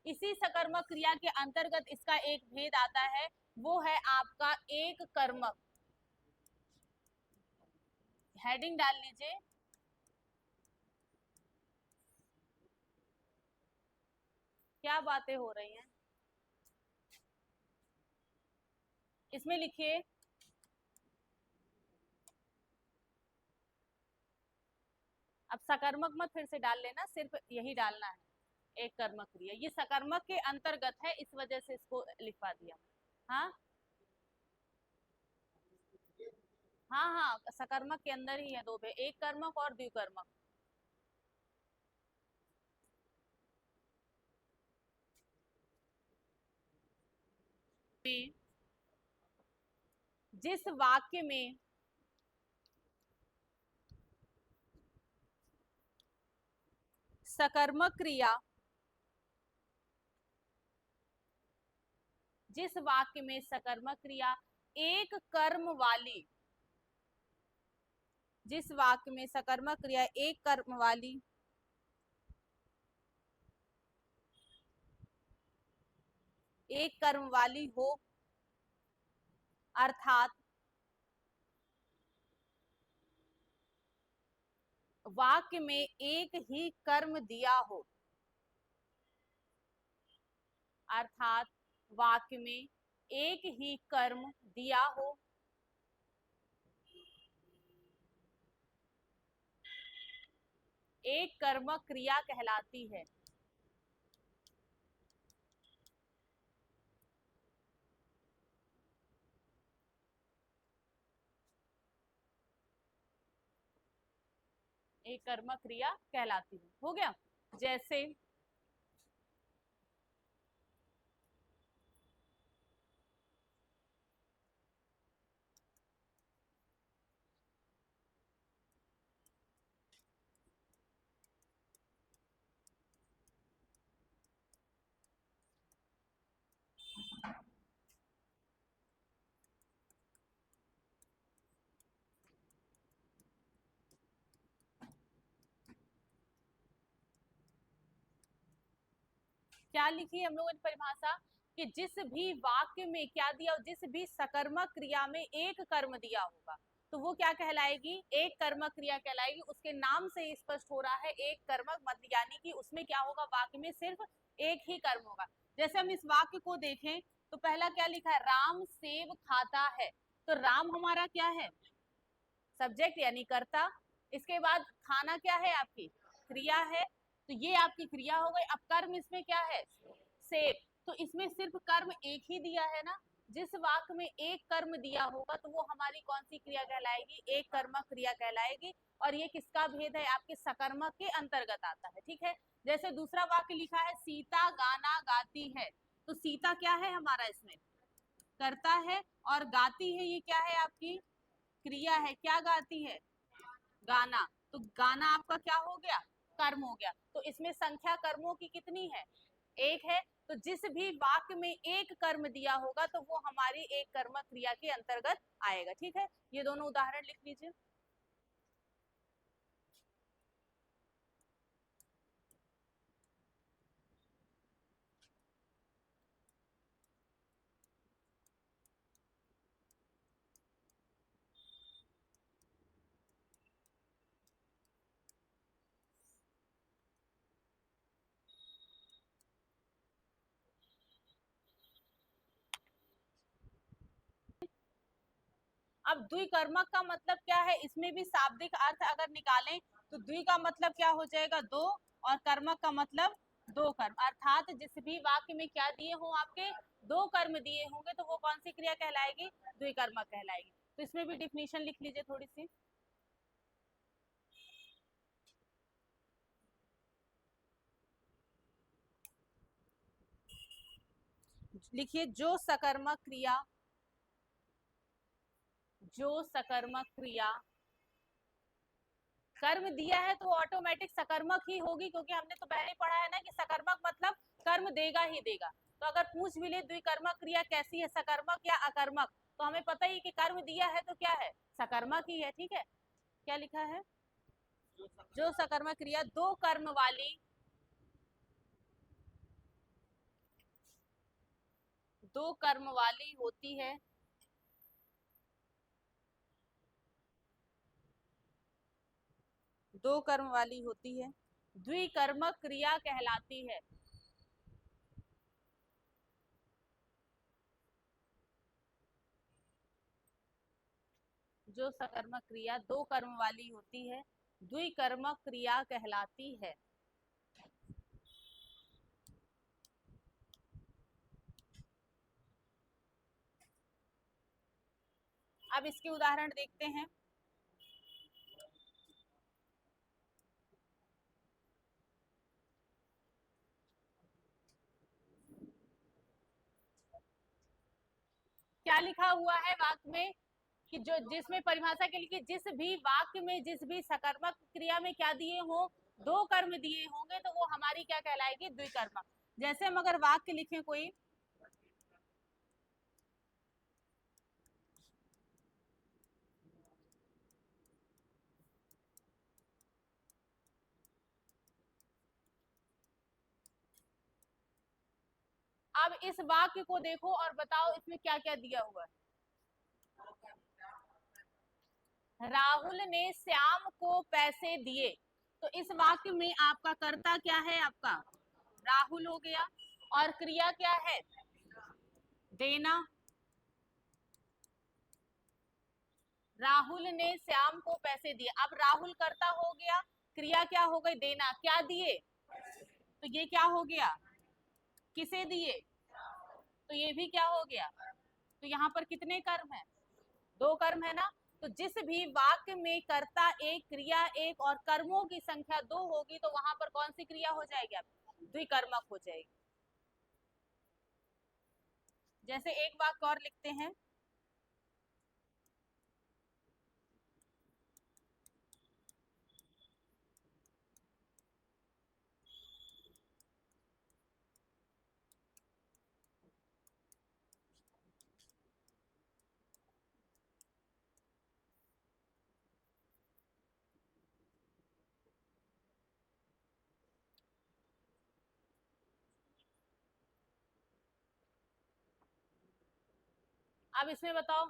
इसी सकर्मक क्रिया के अंतर्गत इसका एक भेद आता है, वो है आपका एक कर्मक। हेडिंग डाल लीजिए, क्या बातें हो रही हैं इसमें लिखिए। अब सकर्मक मत फिर से डाल लेना, सिर्फ यही डालना है, एक कर्मक क्रिया। ये सकर्मक के अंतर्गत है, इस वजह से इसको लिखवा दिया। हाँ हाँ हाँ, सकर्मक के अंदर ही है दो भेद, एक कर्मक और द्विकर्मक। जिस वाक्य में सकर्मक क्रिया, जिस वाक्य में सकर्मक क्रिया एक कर्म वाली, जिस वाक्य में सकर्मक क्रिया एक कर्म वाली, एक कर्म वाली हो, अर्थात वाक्य में एक ही कर्म दिया हो, अर्थात वाक्य में एक ही कर्म दिया हो, एक कर्मक क्रिया कहलाती है। एक कर्मक क्रिया कहलाती है। हो गया। जैसे क्या लिखी है हम लोगों ने परिभाषा, कि जिस भी वाक्य में क्या दिया, जिस भी सकर्मक क्रिया में एक कर्म दिया होगा तो वो क्या कहलाएगी, एक कर्मक क्रिया कहलाएगी। उसके नाम से ही स्पष्ट हो रहा है एक कर्मक मत, यानी कि उसमें क्या होगा, वाक्य में सिर्फ एक ही कर्म होगा। जैसे हम इस वाक्य को देखें तो पहला क्या लिखा है, राम सेब खाता है। तो राम हमारा क्या है, सब्जेक्ट यानी कर्ता। इसके बाद खाना क्या है, आपकी क्रिया है, तो ये आपकी क्रिया हो गई। अब कर्म इसमें क्या है, सेब। तो इसमें सिर्फ कर्म एक ही दिया है ना, जिस वाक्य में एक कर्म दिया होगा तो वो हमारी कौन सी क्रिया कहलाएगी, एक कर्मक क्रिया कहलाएगी। और ये किसका भेद है, आपके सकर्मक के अंतर्गत आता है। ठीक है। जैसे दूसरा वाक्य लिखा है, सीता गाना गाती है। तो सीता क्या है हमारा, इसमें करता है, और गाती है ये क्या है, आपकी क्रिया है। क्या गाती है, गाना। तो गाना आपका क्या हो गया, कर्म हो गया। तो इसमें संख्या कर्मों की कितनी है, एक है। तो जिस भी वाक्य में एक कर्म दिया होगा तो वो हमारी एक कर्म क्रिया के अंतर्गत आएगा। ठीक है, ये दोनों उदाहरण लिख लीजिए। अब द्विकर्मक का मतलब क्या है, इसमें भी शाब्दिक अर्थ अगर निकालें तो द्वि का मतलब क्या हो जाएगा, दो, और कर्मक का मतलब दो कर्म। अर्थात जिस भी वाक्य में क्या दिए हों, आपके दो कर्म दिए होंगे तो वो कौन सी क्रिया कहलाएगी, द्विकर्मक कहलाएगी। तो इसमें भी डिफिनीशन लिख लीजिए थोड़ी सी, लिखिए। जो सकर्मक क्रिया कर्म दिया है तो ऑटोमेटिक सकर्मक ही होगी, क्योंकि हमने तो पहले पढ़ा है ना कि सकर्मक मतलब कर्म देगा ही देगा। तो अगर पूछ भी ले द्विकर्मक क्रिया कैसी है, सकर्मक या अकर्मक, तो हमें पता ही कि कर्म दिया है तो क्या है, सकर्मक ही है। ठीक है, क्या लिखा है, जो सकर्मक क्रिया दो कर्म वाली, दो कर्म वाली होती है, दो कर्म वाली होती है, द्विकर्मक क्रिया कहलाती है। जो सकर्मक क्रिया दो कर्म वाली होती है, द्विकर्मक क्रिया कहलाती है। अब इसके उदाहरण देखते हैं। क्या लिखा हुआ है वाक्य में कि जो जिसमें परिभाषा के लिए जिस भी वाक्य में जिस भी सकर्मक क्रिया में क्या दिए हो, दो कर्म दिए होंगे, तो वो हमारी क्या कहलाएगी, द्विकर्मक। जैसे हम अगर वाक्य लिखें कोई, अब इस वाक्य को देखो और बताओ इसमें क्या क्या दिया हुआ है। राहुल ने श्याम को पैसे दिए, तो इस वाक्य में आपका कर्ता क्या है, आपका राहुल हो गया, और क्रिया क्या है, देना। राहुल ने श्याम को पैसे दिए, अब राहुल कर्ता हो गया, क्रिया क्या हो गई, देना। क्या दिए, तो ये क्या हो गया, किसे दिए, तो ये भी क्या हो गया। तो यहाँ पर कितने कर्म है, दो कर्म है ना। तो जिस भी वाक्य में कर्ता एक, क्रिया एक और कर्मों की संख्या दो होगी, तो वहां पर कौन सी क्रिया हो जाएगी, द्विकर्मक हो जाएगी। जैसे एक वाक्य और लिखते हैं। अब इसमें बताओ,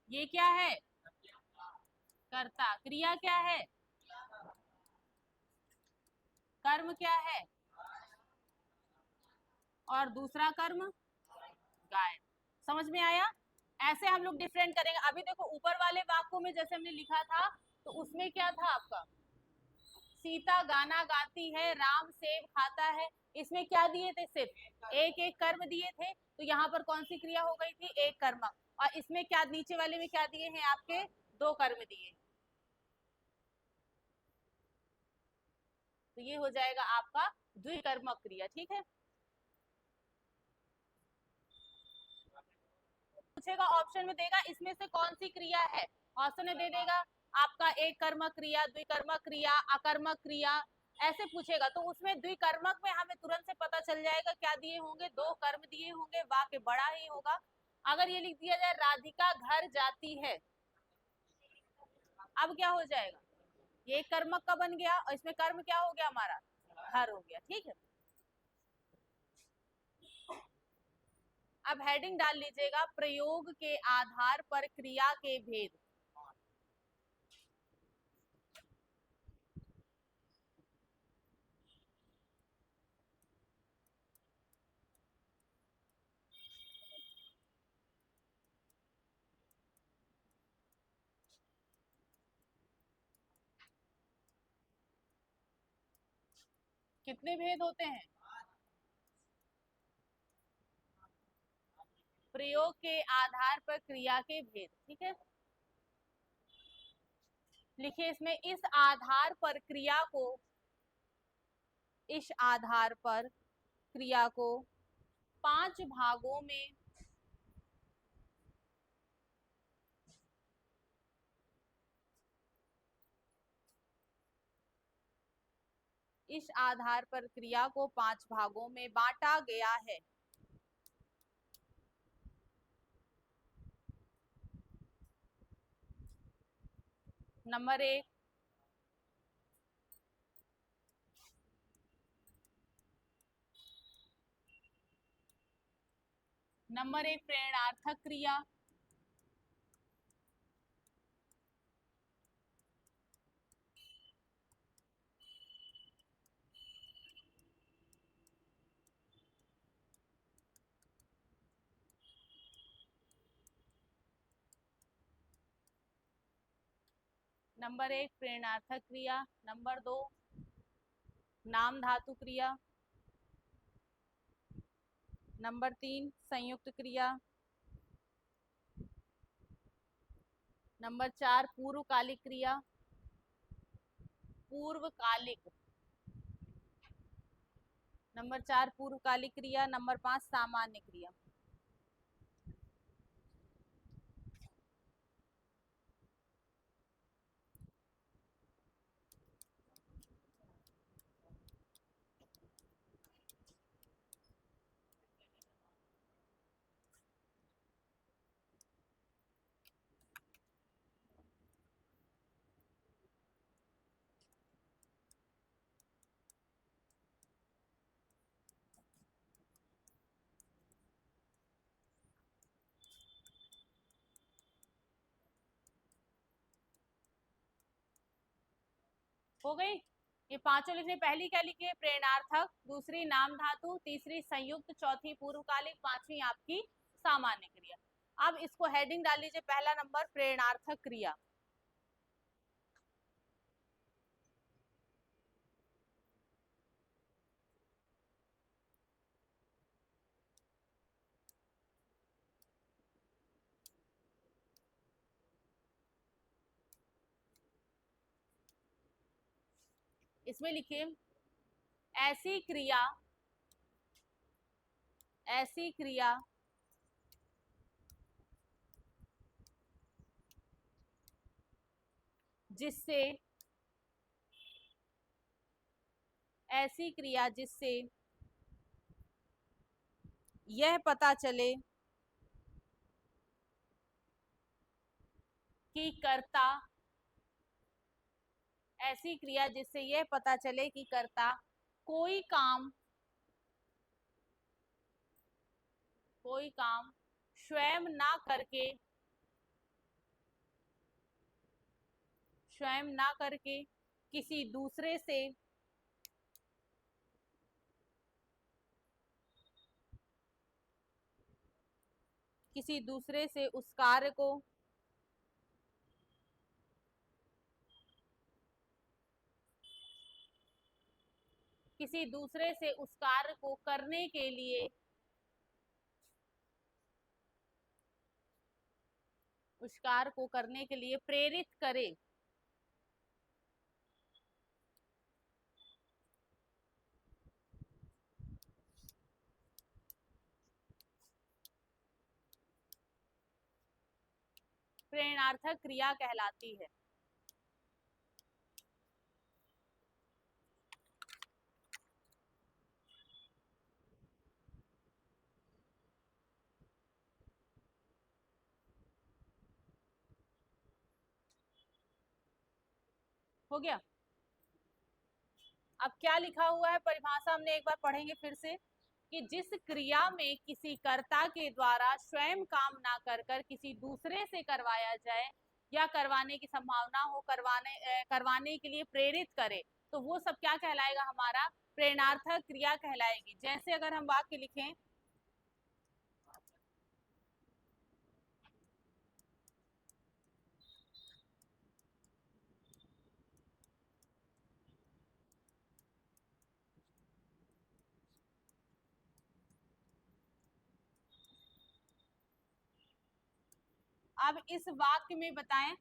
ये क्या है, कर्ता, क्रिया क्या है, कर्म क्या है, और दूसरा कर्म गाय। समझ में आया। ऐसे हम लोग डिफरेंट करेंगे। अभी देखो ऊपर वाले वाक्यों में जैसे हमने लिखा था, तो उसमें क्या था आपका, सीता गाना गाती है, राम सेब खाता है। इसमें क्या दिए थे, सिर्फ एक एक कर्म दिए थे, तो यहाँ पर कौन सी क्रिया हो गई थी, एक कर्म। और इसमें क्या, नीचे वाले में क्या दिए हैं आपके, दो कर्म दिए। तो ये हो जाएगा आपका द्विकर्मक क्रिया। ठीक है, पूछेगा ऑप्शन में देगा इसमें से कौन सी क्रिया है, ऑप्शन में दे देगा आपका एक कर्मक क्रिया, द्विकर्मक क्रिया, अकर्मक क्रिया, ऐसे पूछेगा। तो उसमें द्विकर्मक में हमें तुरंत से पता चल जाएगा क्या दिए होंगे, दो कर्म दिए होंगे, वाक्य बड़ा ही होगा। अगर ये लिख दिया जाए राधिका घर जाती है, अब क्या हो जाएगा, ये कर्मक का बन गया, और इसमें कर्म क्या हो गया हमारा, घर हो गया। ठीक है, अब हेडिंग डाल लीजिएगा, प्रयोग के आधार पर क्रिया के भेद। कितने भेद होते हैं, प्रयोग के आधार पर क्रिया के भेद। ठीक है, लिखिए इसमें, इस आधार पर क्रिया को, इस आधार पर क्रिया को पांच भागों में, इस आधार पर क्रिया को पांच भागों में बांटा गया है। नंबर एक, नंबर 1 प्रेरणार्थक क्रिया, नंबर 1 प्रेरणार्थक क्रिया, नंबर 2 नाम धातु क्रिया, नंबर 3 संयुक्त क्रिया, नंबर 4 पूर्वकालिक क्रिया, पूर्वकालिक, नंबर 4 पूर्वकालिक क्रिया, नंबर 5 सामान्य क्रिया। हो गई? ये पांचों लिखने, पहली क्या लिखी है? प्रेरणार्थक, दूसरी नाम धातु, तीसरी संयुक्त, चौथी पूर्वकालिक, पांचवी आपकी सामान्य क्रिया। अब इसको हेडिंग डाल लीजिए, पहला नंबर प्रेरणार्थक क्रिया। इसमें लिखिए ऐसी क्रिया, ऐसी क्रिया जिससे, ऐसी क्रिया जिससे यह पता चले कि कर्ता, ऐसी क्रिया जिससे यह पता चले कि कर्ता कोई काम, कोई काम स्वयं ना करके, स्वयं ना करके किसी दूसरे से, किसी दूसरे से उस कार्य को, किसी दूसरे से उस कार्य को करने के लिए, उस कार्य को करने के लिए प्रेरित करे, प्रेरणार्थक क्रिया कहलाती है। हो गया? अब क्या लिखा हुआ है परिभाषा, हमने एक बार पढ़ेंगे फिर से, कि जिस क्रिया में किसी कर्ता के द्वारा स्वयं काम ना कर कर किसी दूसरे से करवाया जाए या करवाने की संभावना हो, करवाने के लिए प्रेरित करे, तो वो सब क्या कहलाएगा? हमारा प्रेरणार्थक क्रिया कहलाएगी। जैसे अगर हम वाक्य लिखें, अब इस वाक्य में बताएं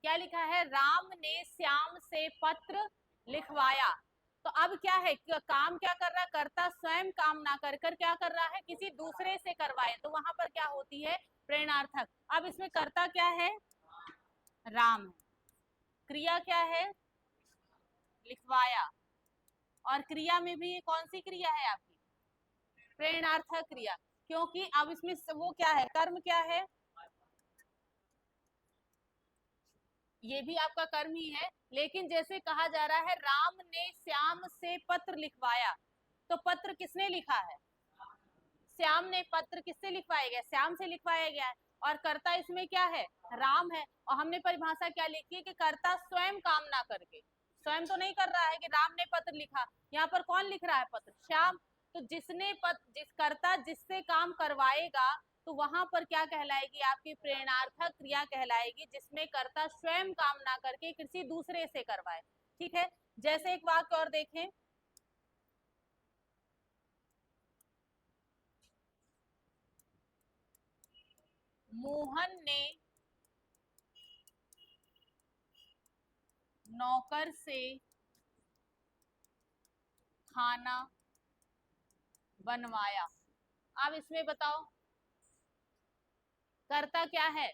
क्या लिखा है? राम ने श्याम से पत्र लिखवाया। तो अब क्या है, काम क्या कर रहा है? कर्ता स्वयं काम ना कर कर क्या कर रहा है? किसी दूसरे से करवाए, तो वहां पर क्या होती है? प्रेरणार्थक। अब इसमें कर्ता क्या है? राम है। क्रिया क्या है? लिखवाया। और क्रिया में भी कौन सी क्रिया है आपकी? प्रेरणार्थक क्रिया, क्योंकि अब इसमें वो क्या है? कर्म क्या है? ये भी आपका कर्म ही है, लेकिन जैसे कहा जा रहा है राम ने श्याम से पत्र लिखवाया, तो पत्र किसने लिखा है? श्याम ने पत्र किससे लिखवाया गया, श्याम से लिखवाया गया है, और कर्ता इसमें क्या है, राम है। और हमने परिभाषा क्या लिखी है कि कर्ता स्वयं काम ना करके, स्वयं तो नहीं कर रहा है कि राम ने पत्र लिखा, यहाँ पर कौन लिख रहा है पत्र, श्याम। तो जिसने पत्र, जिस कर्ता जिससे काम करवाएगा, तो वहां पर क्या कहलाएगी, आपकी प्रेरणार्थक क्रिया कहलाएगी, जिसमें कर्ता स्वयं काम ना करके किसी दूसरे से करवाए। ठीक है, जैसे एक वाक्य और देखें, मोहन ने नौकर से खाना बनवाया। अब इसमें बताओ कर्ता क्या है,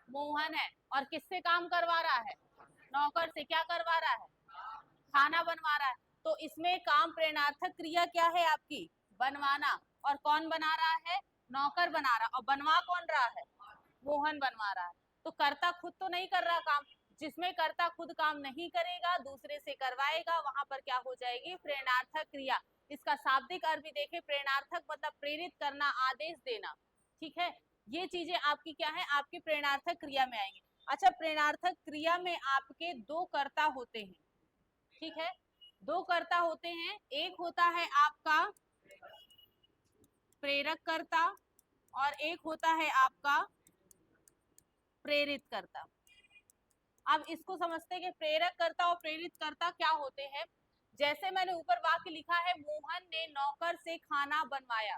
मोहन है, और किससे काम करवा रहा है, नौकर से। क्या करवा रहा है, खाना बनवा रहा है। तो इसमें काम प्रेरणार्थक क्रिया क्या है आपकी, बनवाना, और कौन बना रहा है, नौकर बना रहा, और बनवा कौन रहा है, मोहन बनवा रहा है। तो कर्ता खुद तो नहीं कर रहा काम, जिसमें कर्ता खुद काम नहीं करेगा दूसरे से करवाएगा, वहां पर क्या हो जाएगी, प्रेरणार्थक क्रिया। इसका शाब्दिक अर्थ भी देखें, प्रेरणार्थक मतलब प्रेरित करना, आदेश देना। ठीक है, ये चीजें आपकी क्या है, आपकी प्रेरणार्थक क्रिया में आएंगी। अच्छा, प्रेरणार्थक क्रिया में आपके दो कर्ता होते हैं। ठीक है, दो कर्ता होते हैं, एक होता है आपका प्रेरक कर्ता और एक होता है आपका प्रेरित कर्ता। अब इसको समझते हैं कि प्रेरक कर्ता और प्रेरित कर्ता क्या होते हैं। जैसे मैंने ऊपर वाक्य लिखा है, मोहन ने नौकर से खाना बनवाया,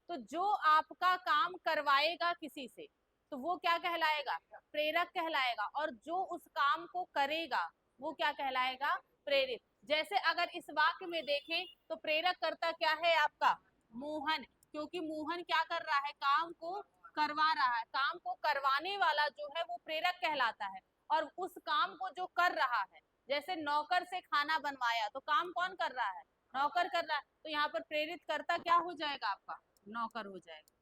तो जो आपका काम करवाएगा किसी से, तो वो क्या कहलाएगा, प्रेरक कहलाएगा, और जो उस काम को करेगा वो क्या कहलाएगा, प्रेरित। जैसे अगर इस वाक्य में देखें तो प्रेरक कर्ता क्या है आपका, मोहन, क्योंकि मोहन क्या कर रहा है, काम को करवा रहा है, काम को करवाने वाला जो है वो प्रेरक कहलाता है, और उस काम को जो कर रहा है, जैसे नौकर से खाना बनवाया, तो काम कौन कर रहा है, नौकर कर रहा है, तो यहाँ पर प्रेरित कर्ता क्या हो जाएगा आपका, नौकर हो जाएगा।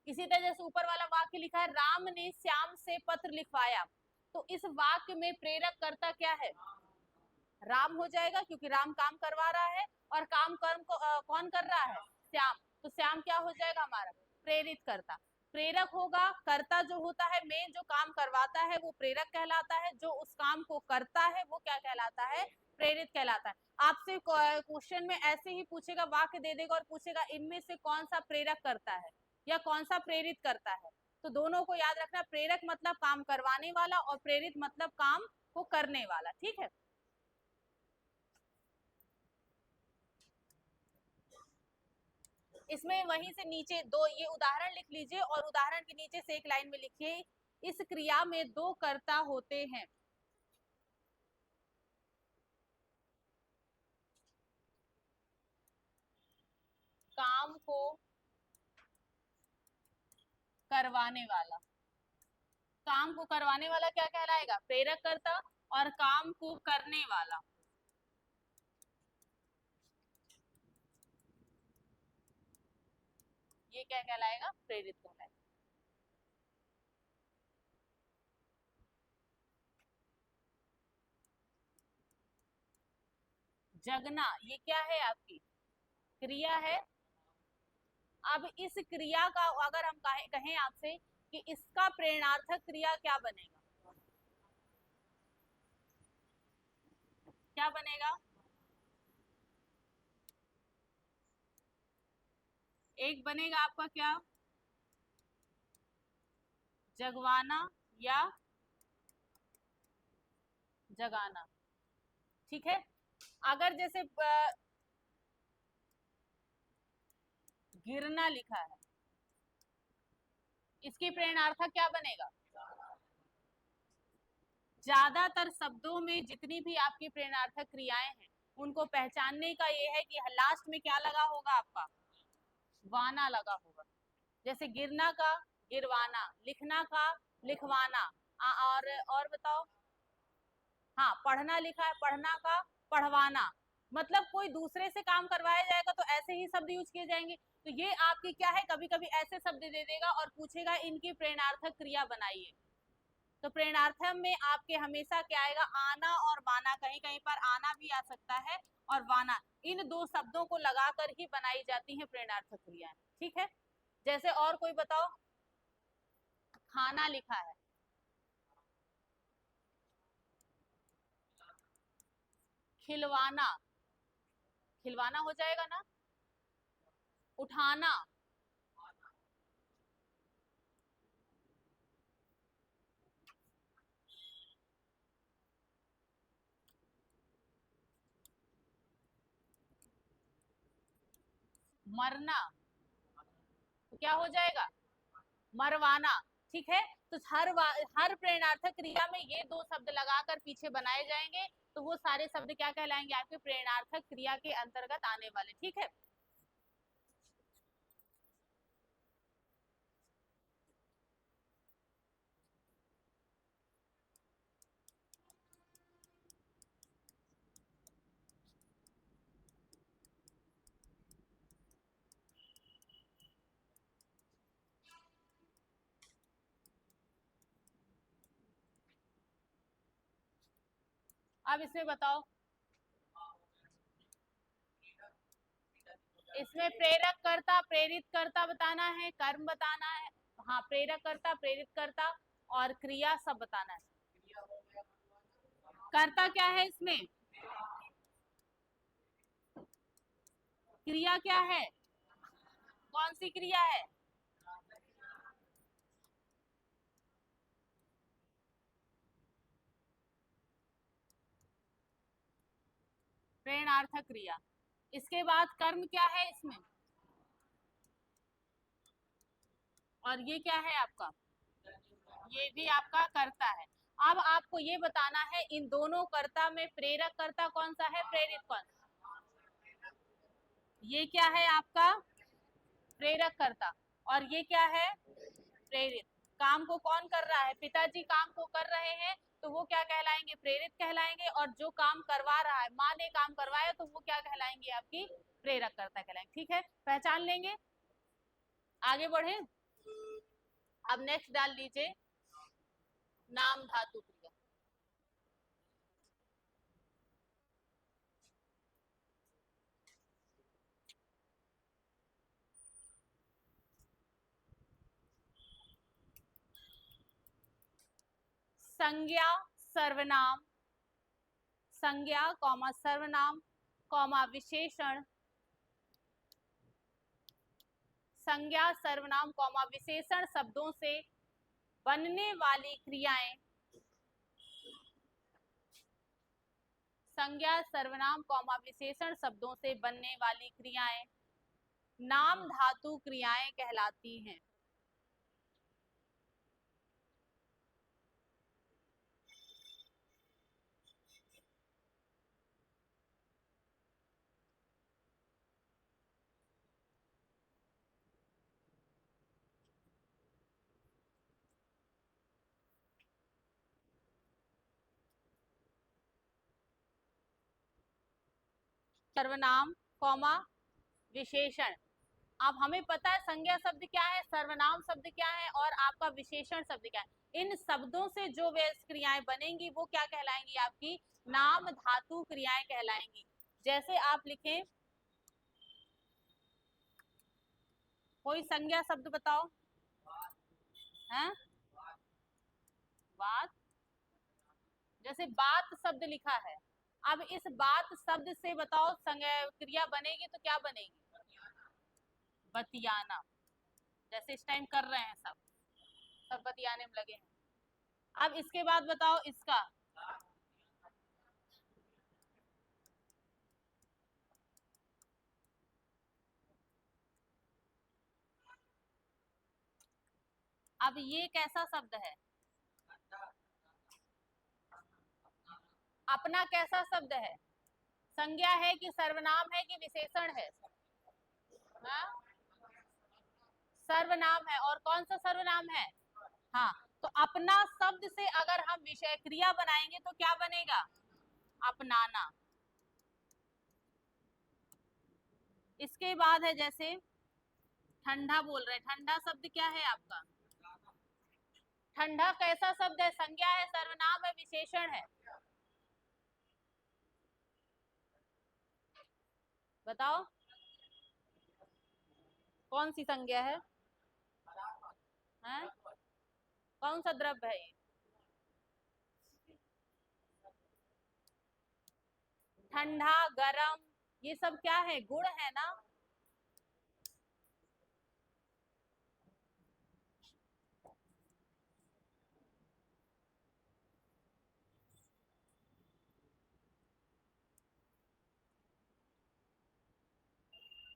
इसी तरह जैसे ऊपर वाला वाक्य लिखा है, राम ने श्याम से पत्र लिखवाया, तो इस वाक्य में प्रेरक कर्ता क्या है, राम हो जाएगा, क्योंकि राम काम करवा रहा है, और काम कर्म को कौन कर रहा है, श्याम। तो श्याम क्या हो जाएगा हमारा, प्रेरित कर्ता। प्रेरक होगा, कर्ता जो होता है मेन जो काम करवाता है वो प्रेरक कहलाता है, जो उस काम को करता है वो क्या कहलाता है, प्रेरित कहलाता है। आपसे क्वेश्चन में ऐसे ही पूछेगा, वाक्य दे देगा और पूछेगा इनमें से कौन सा प्रेरक करता है या कौन सा प्रेरित करता है। तो दोनों को याद रखना, प्रेरक मतलब काम करवाने वाला और प्रेरित मतलब काम को करने वाला। ठीक है, इसमें वहीं से नीचे दो ये उदाहरण लिख लीजिए, और उदाहरण के नीचे से एक लाइन में लिखिए, इस क्रिया में दो कर्ता होते हैं। काम को करवाने वाला, काम को करवाने वाला क्या कहलाएगा, प्रेरक कर्ता, और काम को करने वाला ये क्या कहलाएगा, प्रेरित कहलाएगा। जगना ये क्या है, आपकी क्रिया है। अब इस क्रिया का अगर हम कहें आपसे कि इसका प्रेरणार्थक क्रिया क्या बनेगा, क्या बनेगा, एक बनेगा आपका क्या, जगवाना या जगाना। ठीक है, अगर जैसे गिरना लिखा है, इसकी प्रेरणार्थक क्या बनेगा, ज्यादातर शब्दों में जितनी भी आपकी प्रेरणार्थक क्रियाएं हैं उनको पहचानने का ये है कि लास्ट में क्या लगा होगा आपका, वाना लगा होगा। जैसे गिरना का गिरवाना, लिखना का लिखवाना, और बताओ, हाँ पढ़ना लिखा है, पढ़ना का पढ़वाना, मतलब कोई दूसरे से काम करवाया जाएगा तो ऐसे ही शब्द यूज किए जाएंगे। तो ये आपकी क्या है, कभी कभी ऐसे शब्द दे देगा और पूछेगा इनकी प्रेरणार्थक क्रिया बनाइए, तो प्रेरणार्थक में आपके हमेशा क्या आएगा, आना और वाना, कहीं कहीं पर आना भी आ सकता है और वाना, इन दो शब्दों को लगाकर ही बनाई जाती है प्रेरणार्थक क्रियाएं। ठीक है, जैसे और कोई बताओ, खाना लिखा है, खिलवाना, खिलवाना हो जाएगा ना, उठाना, मरना, तो क्या हो जाएगा, मरवाना। ठीक है, तो हर प्रेरणार्थक क्रिया में ये दो शब्द लगाकर पीछे बनाए जाएंगे, तो वो सारे शब्द क्या कहलाएंगे, आपके प्रेरणार्थक क्रिया के अंतर्गत आने वाले। ठीक है, अब इसमें बताओ, इसमें प्रेरक कर्ता, प्रेरित कर्ता बताना है, कर्म बताना है, हाँ प्रेरक कर्ता, प्रेरित कर्ता और क्रिया सब बताना है। कर्ता क्या है इसमें, क्रिया क्या है, कौन सी क्रिया है, प्रेरणार्थक क्रिया। इसके बाद कर्म क्या है इसमें, और ये क्या है आपका, ये भी आपका कर्ता है। अब आपको ये बताना है इन दोनों कर्ता में प्रेरक कर्ता कौन सा है, प्रेरित कौन सा, ये क्या है आपका प्रेरक कर्ता, और ये क्या है प्रेरित। काम को कौन कर रहा है, पिताजी काम को कर रहे हैं, तो वो क्या कहलाएंगे, प्रेरित कहलाएंगे, और जो काम करवा रहा है, माँ ने काम करवाया, तो वो क्या कहलाएंगे, आपकी प्रेरक कर्ता कहलाएंगे। ठीक है, पहचान लेंगे, आगे बढ़े। अब नेक्स्ट डाल लीजिए, नाम धातु क्रिया। संज्ञा सर्वनाम, संज्ञा कॉमा सर्वनाम कॉमा विशेषण, संज्ञा सर्वनाम कॉमा विशेषण शब्दों से बनने वाली क्रियाएं, संज्ञा सर्वनाम कॉमा विशेषण शब्दों से बनने वाली क्रियाएं नाम धातु क्रियाएं कहलाती हैं। सर्वनाम कॉमा विशेषण, अब हमें पता है संज्ञा शब्द क्या है, सर्वनाम शब्द क्या है, और आपका विशेषण शब्द क्या है। इन शब्दों से जो वे क्रियाएं बनेंगी वो क्या कहलाएंगी, आपकी नाम धातु क्रियाएं कहलाएंगी। जैसे आप लिखें, कोई संज्ञा शब्द बताओ, हैं, बात, जैसे बात शब्द लिखा है, अब इस बात शब्द से बताओ क्रिया बनेगी तो क्या बनेगी, बतियाना, जैसे इस टाइम कर रहे हैं सब, सब बतियाने में लगे हैं। अब इसके बाद बताओ इसका, अब ये कैसा शब्द है, अपना कैसा शब्द है, संज्ञा है कि सर्वनाम है कि विशेषण है, हाँ? सर्वनाम है, और कौन सा सर्वनाम है, हाँ, तो अपना शब्द से अगर हम विषय क्रिया बनाएंगे तो क्या बनेगा, अपनाना। इसके बाद है जैसे ठंडा बोल रहे, ठंडा शब्द क्या है आपका, ठंडा कैसा शब्द है? संज्ञा है, सर्वनाम है, विशेषण है? बताओ कौन सी संज्ञा है? हैं? कौन सा द्रव्य है ये? ठंडा, गरम, ये सब क्या है? गुण है ना।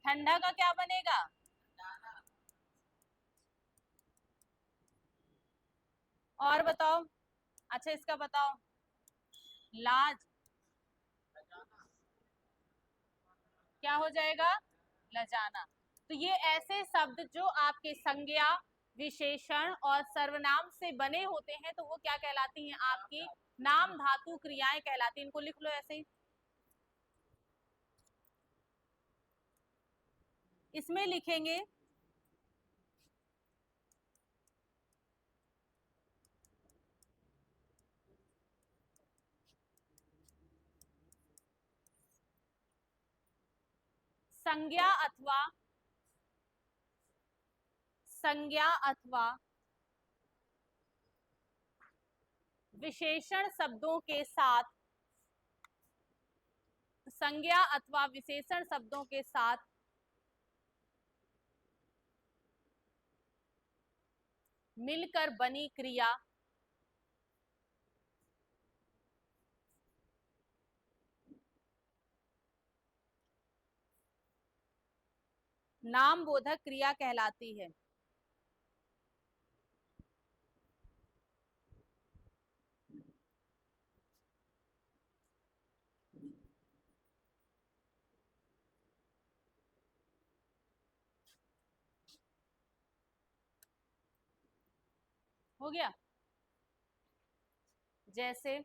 ठंडा का क्या बनेगा? और बताओ। अच्छा इसका बताओ। लाज, क्या हो जाएगा? लजाना। तो ये ऐसे शब्द जो आपके संज्ञा, विशेषण और सर्वनाम से बने होते हैं तो वो क्या कहलाती हैं? आपकी नाम धातु क्रियाएं कहलाती हैं। इनको लिख लो ऐसे ही। इसमें लिखेंगे संज्ञा अथवा विशेषण शब्दों के साथ, संज्ञा अथवा विशेषण शब्दों के साथ मिलकर बनी क्रिया नामबोधक क्रिया कहलाती है। हो गया? जैसे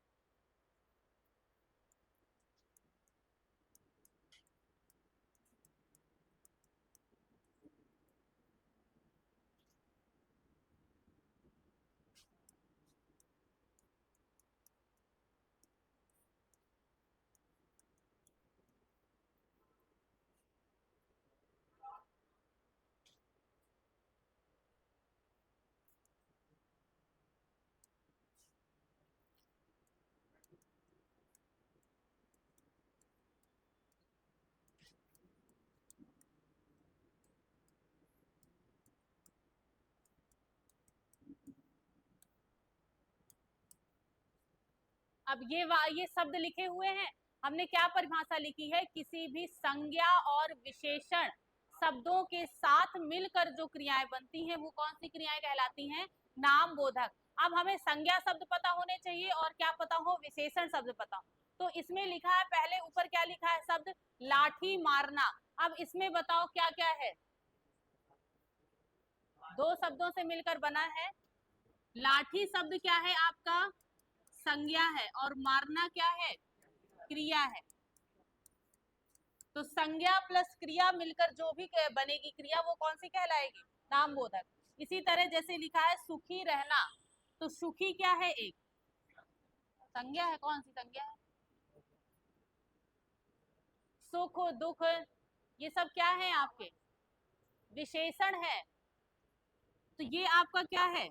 अब ये शब्द लिखे हुए हैं, हमने क्या परिभाषा लिखी है? किसी भी संज्ञा और विशेषण शब्दों के साथ मिलकर जो क्रियाएं बनती हैं वो कौन सी क्रियाएं कहलाती हैं? नाम बोधक। अब हमें संज्ञा शब्द पता होने चाहिए और क्या पता हो? विशेषण शब्द पता हो। तो इसमें लिखा है, पहले ऊपर क्या लिखा है शब्द? लाठी मारना। अब इसमें बताओ क्या क्या है? दो शब्दों से मिलकर बना है। लाठी शब्द क्या है आपका? संज्ञा है, और मारना क्या है? क्रिया है। तो संज्ञा प्लस क्रिया मिलकर जो भी बनेगी क्रिया वो कौन सी कहलाएगी? नामबोधक। इसी तरह जैसे लिखा है सुखी रहना, तो सुखी क्या है? एक संज्ञा है। कौन सी संज्ञा है? सुख, दुख, ये सब क्या है आपके? विशेषण है। तो ये आपका क्या है?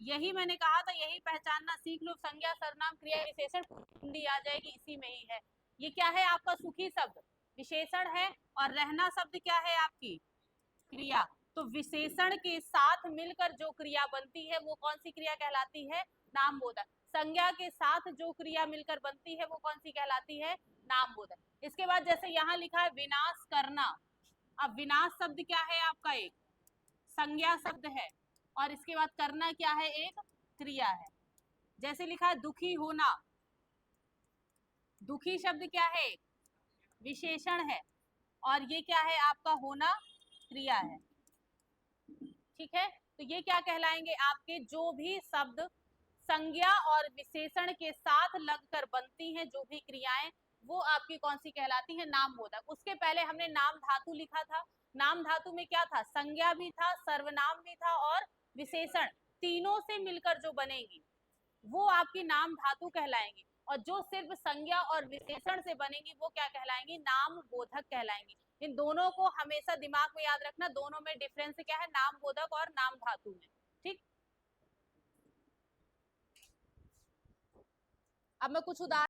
यही मैंने कहा था, यही पहचानना सीख लो। संज्ञा, सर्वनाम, क्रिया, विशेषण हिंदी आ जाएगी, इसी में ही है। ये क्या है आपका? सुखी शब्द विशेषण है, और रहना शब्द क्या है आपकी? क्रिया। तो विशेषण के साथ मिलकर जो क्रिया बनती है वो कौन सी क्रिया कहलाती है? नामबोधक। संज्ञा के साथ जो क्रिया मिलकर बनती है वो कौन सी कहलाती है? नामबोधक। इसके बाद जैसे यहाँ लिखा है विनाश करना। अब विनाश शब्द क्या है आपका? एक संज्ञा शब्द है, और इसके बाद करना क्या है? एक क्रिया है। जैसे लिखा है दुखी होना, दुखी शब्द क्या है? विशेषण है, और ये क्या है आपका? होना क्रिया है। ठीक है, तो ये क्या कहलाएंगे आपके? जो भी शब्द संज्ञा और विशेषण के साथ लगकर बनती हैं जो भी क्रियाएं, वो आपकी कौन सी कहलाती है? नामबोधक। उसके पहले हमने नाम धातु लिखा था। नाम धातु में क्या था? संज्ञा भी था, सर्वनाम भी था और विशेषण तीनों से मिलकर जो बनेगी वो आपकी नाम धातु कहलाएंगी, और जो सिर्फ संज्ञा और विशेषण से बनेगी वो क्या कहलाएंगी, नाम बोधक कहलाएंगी। इन दोनों को हमेशा दिमाग में याद रखना, दोनों में डिफरेंस क्या है, नाम बोधक और नाम धातु में। ठीक, अब मैं कुछ उदाहरण